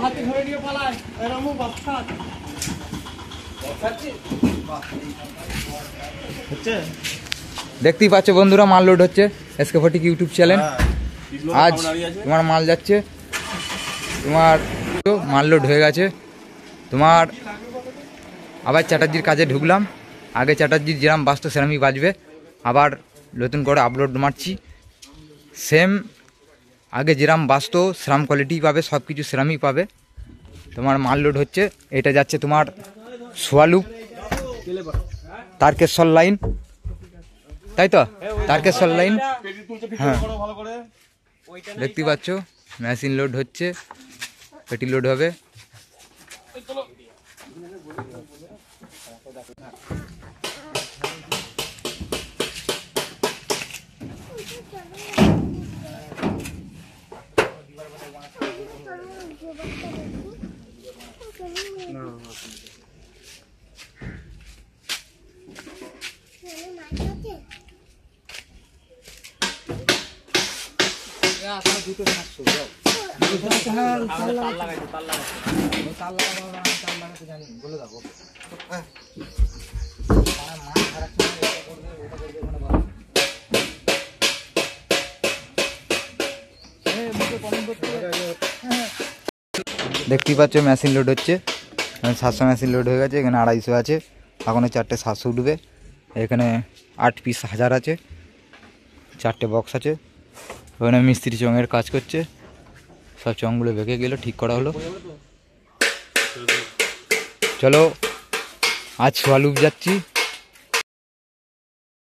হাতে ধরে নিয়ে পালায় এরকম বাচ্চা দেখতেই পাচ্ছ বন্ধুরা, মাল লোড হচ্ছে SK40 ইউটিউব চ্যানেল। আজ তোমার মাল যাচ্ছে, তোমার মাল লোড হয়ে গেছে। তোমার আবার চ্যাটার্জির কাজে ঢুকলাম। আগে চ্যাটার্জির যেরাম বাজতো সেরামই বাজবে, আবার নতুন করে আপলোড মারছি। সেম আগে যেরাম বাজতো সেরাম কোয়ালিটি পাবে, সব কিছু সেরামই পাবে। তোমার মাল লোড হচ্ছে, এটা যাচ্ছে তোমার সোয়ালুপ তারকেশ্বর লাইন, তাই তো তারকেশ্বর লাইন। হ্যাঁ দেখতে পাচ্ছ মেশিন লোড হচ্ছে, পেটি লোড হবে। দেখতেই পাচ্ছ মেশিন লোড হচ্ছে, 700 মেশিন লোড হয়ে গেছে। এখানে 250 আছে, এখনো 4টে 700 উঠবে। এখানে 8 পিস 1000 আছে, 4টে বক্স আছে। ওখানে মিস্ত্রি চঙের কাজ করছে, সব চঙগুলো বেঁকে গেল, ঠিক করা হলো। চলো আজ সোয়ালুপ যাচ্ছি।